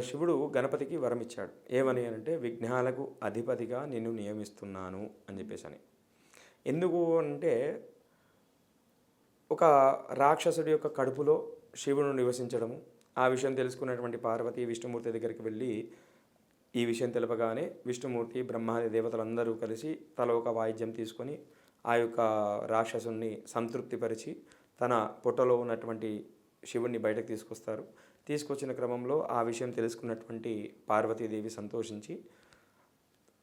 శివుడు గణపతికి వరం ఇచ్చాడు. ఏమని అనంటే, విఘ్నాలకు అధిపతిగా నిన్ను నియమిస్తున్నాను అని చెప్పేసని. ఎందుకు అంటే, ఒక రాక్షసుడి యొక్క కడుపులో శివుడు నివసించడము, ఆ విషయం తెలుసుకున్నటువంటి పార్వతి విష్ణుమూర్తి దగ్గరికి వెళ్ళి ఈ విషయం తెలపగానే విష్ణుమూర్తి బ్రహ్మాది దేవతలందరూ కలిసి తల ఒక వాయిద్యం తీసుకొని ఆ యొక్క రాక్షసుని సంతృప్తిపరిచి తన పొట్టలో ఉన్నటువంటి శివుణ్ణి బయటకు తీసుకొస్తారు. తీసుకొచ్చిన క్రమంలో ఆ విషయం తెలుసుకున్నటువంటి పార్వతీదేవి సంతోషించి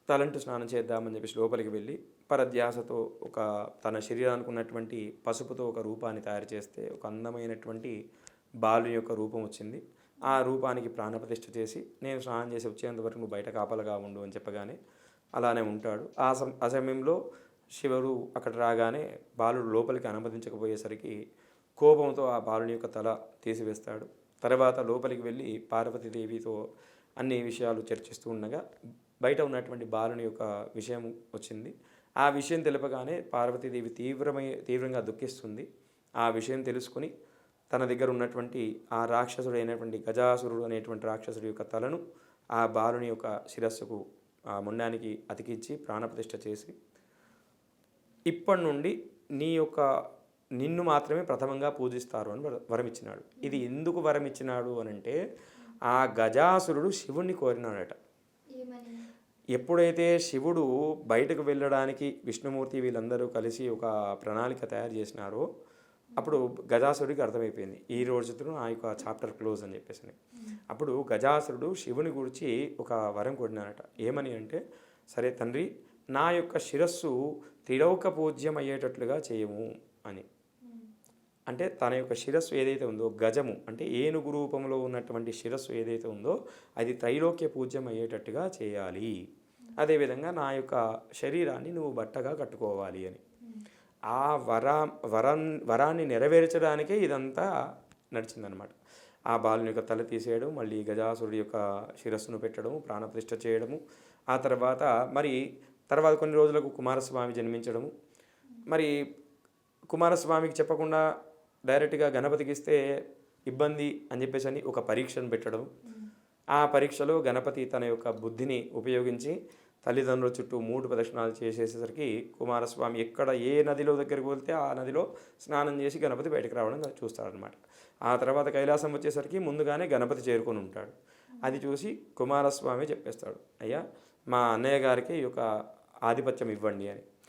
తలంటు స్నానం చేద్దామని చెప్పేసి లోపలికి వెళ్ళి పరధ్యాసతో ఒక తన శరీరానికి ఉన్నటువంటి పసుపుతో ఒక రూపాన్ని తయారు చేస్తే ఒక అందమైనటువంటి బాలు యొక్క రూపం వచ్చింది. ఆ రూపానికి ప్రాణప్రతిష్ఠ చేసి నేను స్నానం చేసి వచ్చేంత వరకు నువ్వు బయట కాపలగా ఉండు అని చెప్పగానే అలానే ఉంటాడు. ఆ సమయంలో శివుడు అక్కడ రాగానే బాలుడు లోపలికి అనుమతించకపోయేసరికి కోపంతో ఆ బాలుని యొక్క తల తీసివేస్తాడు. తర్వాత లోపలికి వెళ్ళి పార్వతీదేవితో అన్ని విషయాలు చర్చిస్తూ ఉండగా బయట ఉన్నటువంటి బాలుని యొక్క విషయం వచ్చింది. ఆ విషయం తెలపగానే పార్వతీదేవి తీవ్రంగా దుఃఖిస్తుంది. ఆ విషయం తెలుసుకుని తన దగ్గర ఉన్నటువంటి ఆ రాక్షసుడు అయినటువంటి గజాసురుడు అనేటువంటి రాక్షసుడి యొక్క తలను ఆ బాలుని యొక్క శిరస్సుకు ఆ ముండానికి అతికించి ప్రాణప్రతిష్ఠ చేసి, ఇప్పటి నుండి నిన్ను మాత్రమే ప్రథమంగా పూజిస్తారు అని వరం ఇచ్చినాడు. ఇది ఎందుకు వరం ఇచ్చినాడు అనంటే, ఆ గజాసురుడు శివుణ్ణి కోరినాడట. ఎప్పుడైతే శివుడు బయటకు వెళ్ళడానికి విష్ణుమూర్తి వీళ్ళందరూ కలిసి ఒక ప్రణాళిక తయారు చేసినారో అప్పుడు గజాసురుడికి అర్థమైపోయింది, ఈ రోజుతో ఆ యొక్క చాప్టర్ క్లోజ్ అని చెప్పేసి. అప్పుడు గజాసురుడు శివుని గురించి ఒక వరం కొడినారట. ఏమని అంటే, సరే తండ్రి, నా యొక్క శిరస్సు త్రిలోక పూజ్యం అయ్యేటట్లుగా చేయము అని. అంటే తన యొక్క శిరస్సు ఏదైతే ఉందో, గజము అంటే ఏనుగు రూపంలో ఉన్నటువంటి శిరస్సు ఏదైతే ఉందో అది త్రైలోక్య పూజ్యం అయ్యేటట్టుగా చేయాలి. అదేవిధంగా నా యొక్క శరీరాన్ని నువ్వు బట్టగా కట్టుకోవాలి అని. ఆ వరాన్ని నెరవేర్చడానికే ఇదంతా నడిచిందనమాట. ఆ బాలుని యొక్క తల తీసేయడం, మళ్ళీ గజాసురుడి యొక్క శిరస్సును పెట్టడము, ప్రాణప్రతిష్ఠ చేయడము, ఆ తర్వాత కొన్ని రోజులకు కుమారస్వామి జన్మించడము. మరి కుమారస్వామికి చెప్పకుండా డైరెక్ట్గా గణపతికి ఇస్తే ఇబ్బంది అని చెప్పేసి అని ఒక పరీక్షను పెట్టడం. ఆ పరీక్షలో గణపతి తన యొక్క బుద్ధిని ఉపయోగించి తల్లిదండ్రుల చుట్టూ 3 ప్రదక్షిణాలు చేసేసరికి కుమారస్వామి ఎక్కడ ఏ నదిలో దగ్గరికి వెళ్తే ఆ నదిలో స్నానం చేసి గణపతి బయటకు రావడం చూస్తాడనమాట. ఆ తర్వాత కైలాసం వచ్చేసరికి ముందుగానే గణపతి చేరుకొని ఉంటాడు. అది చూసి కుమారస్వామి చెప్పేస్తాడు, అయ్యా మా అన్నయ్య గారికి ఈ యొక్క ఆధిపత్యం ఇవ్వండి అని.